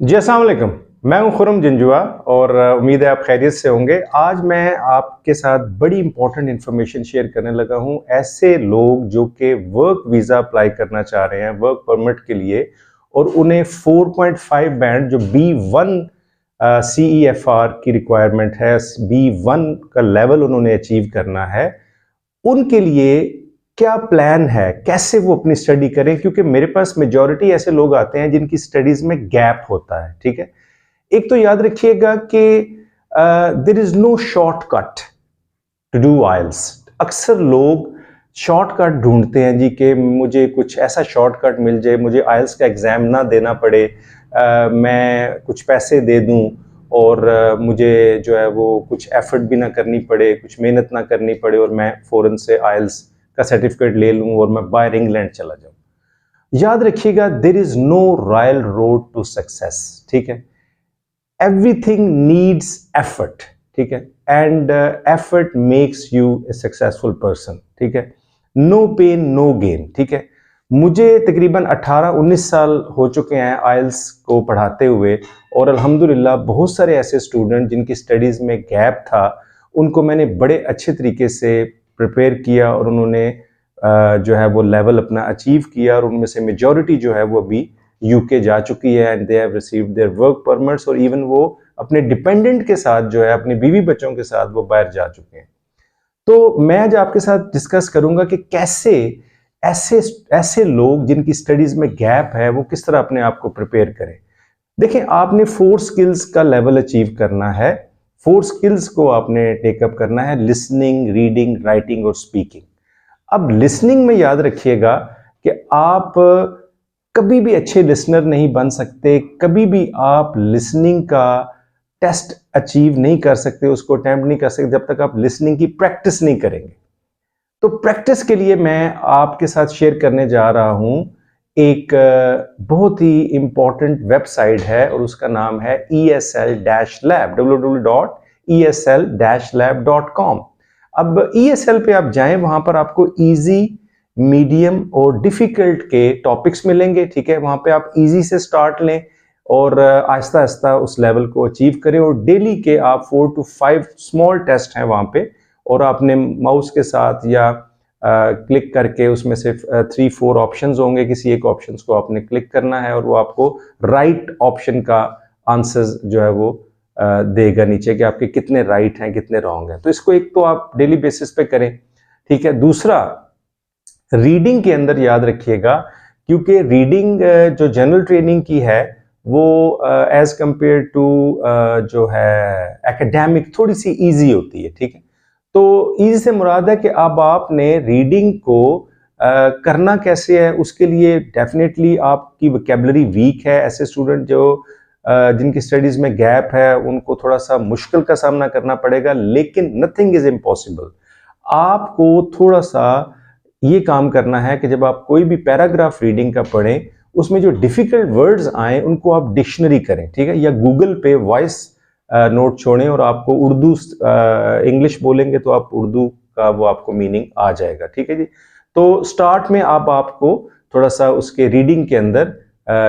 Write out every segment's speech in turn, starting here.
जी अस्सलाम वालेकुम। मैं हूं खुरम जंजुआ और उम्मीद है आप खैरियत से होंगे। आज मैं आपके साथ बड़ी इंपॉर्टेंट इंफॉर्मेशन शेयर करने लगा हूं। ऐसे लोग जो कि वर्क वीज़ा अप्लाई करना चाह रहे हैं वर्क परमिट के लिए और उन्हें 4.5 बैंड जो B1 CEFR की रिक्वायरमेंट है, B1 का लेवल उन्होंने अचीव करना है, उनके लिए क्या प्लान है, कैसे वो अपनी स्टडी करें। क्योंकि मेरे पास मेजॉरिटी ऐसे लोग आते हैं जिनकी स्टडीज में गैप होता है। ठीक है, एक तो याद रखिएगा कि there is no shortcut to do IELTS. अक्सर लोग शॉर्टकट ढूंढते हैं जी कि मुझे कुछ ऐसा शॉर्टकट मिल जाए, मुझे आइल्स का एग्जाम ना देना पड़े, मैं कुछ पैसे दे दूं और मुझे जो है वो कुछ एफर्ट भी ना करनी पड़े, कुछ मेहनत ना करनी पड़े और मैं फ़ौरन से आइल्स का सर्टिफिकेट ले लूं और मैं बाहर इंग्लैंड चला जाऊं। याद रखिएगा, there is no royal road to success. ठीक है, एवरीथिंग नीड्स एफर्ट। ठीक है, and effort makes you a successful person. ठीक है, नो पेन नो गेन। ठीक है, मुझे तकरीबन 18-19 साल हो चुके हैं आइल्स को पढ़ाते हुए और अल्हम्दुलिल्लाह बहुत सारे ऐसे स्टूडेंट जिनकी स्टडीज़ में गैप था, उनको मैंने बड़े अच्छे तरीके से प्रिपेयर किया और उन्होंने जो है वो लेवल अपना अचीव किया और उनमें से मेजॉरिटी जो है वो अभी यूके जा चुकी है and they have received their work permits और इवन वो अपने डिपेंडेंट के साथ जो है अपने बीवी बच्चों के साथ वो बाहर जा चुके हैं। तो मैं आज आपके साथ डिस्कस करूंगा कि कैसे ऐसे ऐसे लोग जिनकी स्टडीज में गैप है वो किस तरह अपने आप को प्रिपेयर करें। देखिए, आपने 4 स्किल्स का लेवल अचीव करना है। 4 स्किल्स को आपने टेकअप करना है: लिसनिंग, रीडिंग, राइटिंग और स्पीकिंग। अब लिसनिंग में याद रखिएगा कि आप कभी भी अच्छे लिसनर नहीं बन सकते, कभी भी आप लिसनिंग का टेस्ट अचीव नहीं कर सकते, उसको अटेम्प्ट नहीं कर सकते जब तक आप लिसनिंग की प्रैक्टिस नहीं करेंगे। तो प्रैक्टिस के लिए मैं आपके साथ शेयर करने जा रहा हूं एक बहुत ही इंपॉर्टेंट वेबसाइट है और उसका नाम है ESL-Lab, www.esl-lab.com। अब ESL पे आप जाएं, वहां पर आपको इजी, मीडियम और डिफिकल्ट के टॉपिक्स मिलेंगे। ठीक है, वहां पे आप इजी से स्टार्ट लें और आहिस्ता आहिस्ता उस लेवल को अचीव करें और डेली के आप 4 to 5 स्मॉल टेस्ट हैं वहां पे और आपने माउस के साथ या क्लिक करके उसमें से 3-4 ऑप्शंस होंगे, किसी एक ऑप्शंस को आपने क्लिक करना है और वो आपको राइट ऑप्शन का आंसर जो है वो देगा नीचे कि आपके कितने राइट हैं कितने रॉन्ग हैं। तो इसको एक तो आप डेली बेसिस पे करें। ठीक है, दूसरा, रीडिंग के अंदर याद रखिएगा, क्योंकि रीडिंग जो जनरल ट्रेनिंग की है वो एज कंपेयर टू जो है एकेडमिक थोड़ी सी इजी होती है। ठीक है, तो इजी से मुराद है कि अब आपने रीडिंग को करना कैसे है, उसके लिए डेफिनेटली आपकी वोकैबुलरी वीक है। ऐसे स्टूडेंट जो जिनकी स्टडीज में गैप है उनको थोड़ा सा मुश्किल का सामना करना पड़ेगा, लेकिन नथिंग इज इम्पॉसिबल। आपको थोड़ा सा ये काम करना है कि जब आप कोई भी पैराग्राफ रीडिंग का पढ़ें, उसमें जो डिफिकल्ट वर्ड्स आए उनको आप डिक्शनरी करें। ठीक है, या गूगल पे वॉइस नोट छोड़ें और आपको उर्दू इंग्लिश बोलेंगे तो आप उर्दू का वो आपको मीनिंग आ जाएगा। ठीक है जी, तो स्टार्ट में आपको थोड़ा सा उसके रीडिंग के अंदर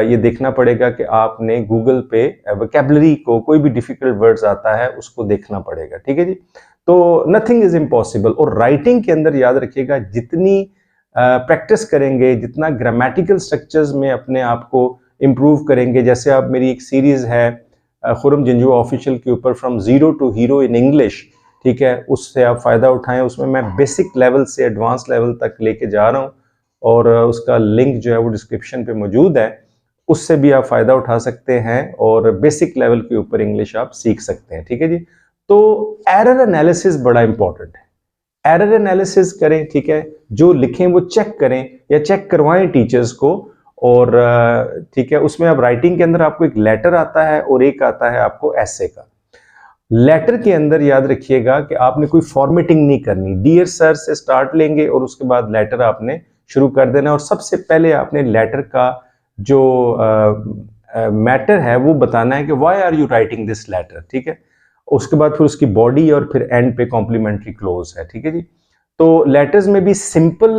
ये देखना पड़ेगा कि आपने गूगल पे वोकैबुलरी को, कोई भी डिफिकल्ट वर्ड्स आता है उसको देखना पड़ेगा। ठीक है जी, तो नथिंग इज इम्पॉसिबल। और राइटिंग के अंदर याद रखिएगा, जितनी प्रैक्टिस करेंगे, जितना ग्रामेटिकल स्ट्रक्चर्स में अपने आप को इम्प्रूव करेंगे, जैसे आप मेरी एक सीरीज है खुरम जंजुआ ऑफिशियल के ऊपर from zero to hero in English, ठीक है, उससे आप फ़ायदा उठाएं। उसमें मैं बेसिक लेवल से एडवांस लेवल तक लेके जा रहा हूं और उसका लिंक जो है वो डिस्क्रिप्शन पे मौजूद है, उससे भी आप फ़ायदा उठा सकते हैं और बेसिक लेवल के ऊपर इंग्लिश आप सीख सकते हैं। ठीक है जी, तो एरर एनालिसिस बड़ा इंपॉर्टेंट है। एरर एनालिसिस करें। ठीक है, जो लिखें वो चेक करें या चेक करवाएं टीचर्स को। और ठीक है, उसमें अब राइटिंग के अंदर आपको एक लेटर आता है और एक आता है आपको ऐसे का। लेटर के अंदर याद रखिएगा कि आपने कोई फॉर्मेटिंग नहीं करनी, डियर सर से स्टार्ट लेंगे और उसके बाद लेटर आपने शुरू कर देना और सबसे पहले आपने लेटर का जो मैटर है वो बताना है कि why are you writing this letter. ठीक है, उसके बाद फिर उसकी बॉडी और फिर एंड पे कॉम्प्लीमेंट्री क्लोज है। ठीक है जी, तो लेटर्स में भी सिंपल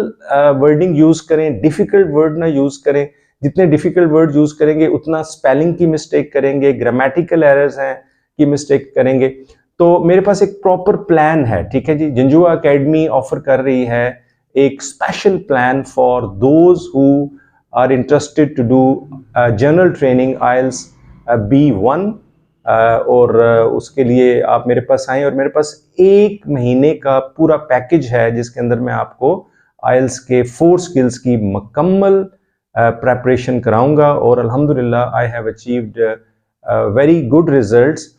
वर्डिंग यूज करें, डिफिकल्ट वर्ड ना यूज करें। जितने डिफिकल्ट वर्ड यूज करेंगे उतना स्पेलिंग की मिस्टेक करेंगे, ग्रामेटिकल एरर्स हैं की मिस्टेक करेंगे। तो मेरे पास एक प्रॉपर प्लान है, ठीक है जी। जंजुआ एकेडमी ऑफर कर रही है एक special plan for those who are interested to do general training IELTS B1 और उसके लिए आप मेरे पास आएँ और मेरे पास 1 महीने का पूरा पैकेज है जिसके अंदर मैं आपको IELTS के 4 स्किल्स की मुकम्मल प्रेपरेशन कराऊंगा और अल्हम्दुलिल्लाह I have achieved very good results.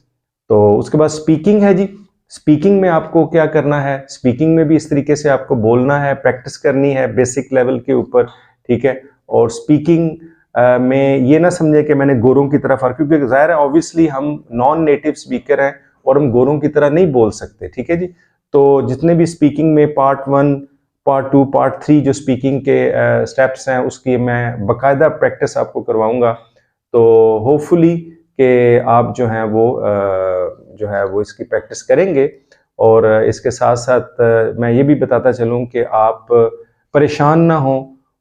तो उसके बाद स्पीकिंग है जी। स्पीकिंग में आपको क्या करना है, स्पीकिंग में भी इस तरीके से आपको बोलना है, प्रैक्टिस करनी है बेसिक लेवल के ऊपर, ठीक है। और स्पीकिंग में ये ना समझे कि मैंने गोरों की तरफ, क्योंकि जाहिर है ऑब्वियसली हम नॉन नेटिव स्पीकर हैं और हम गोरों की तरह नहीं बोल सकते, ठीक है जी। तो जितने भी स्पीकिंग में पार्ट 1, पार्ट 2, पार्ट 3 जो स्पीकिंग के स्टेप्स हैं उसकी मैं बाकायदा प्रैक्टिस आपको करवाऊंगा। तो होपफुली कि आप जो हैं वो इसकी प्रैक्टिस करेंगे। और इसके साथ साथ मैं ये भी बताता चलूँ कि आप परेशान ना हो,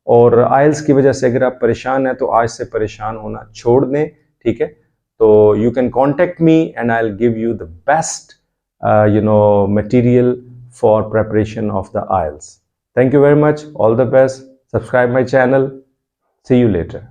और IELTS की वजह से अगर आप परेशान हैं तो आज से परेशान होना छोड़ दें, ठीक है। तो you can contact me and I will give you the best material for preparation of the IELTS. Thank you very much. All the best. Subscribe my channel. See you later.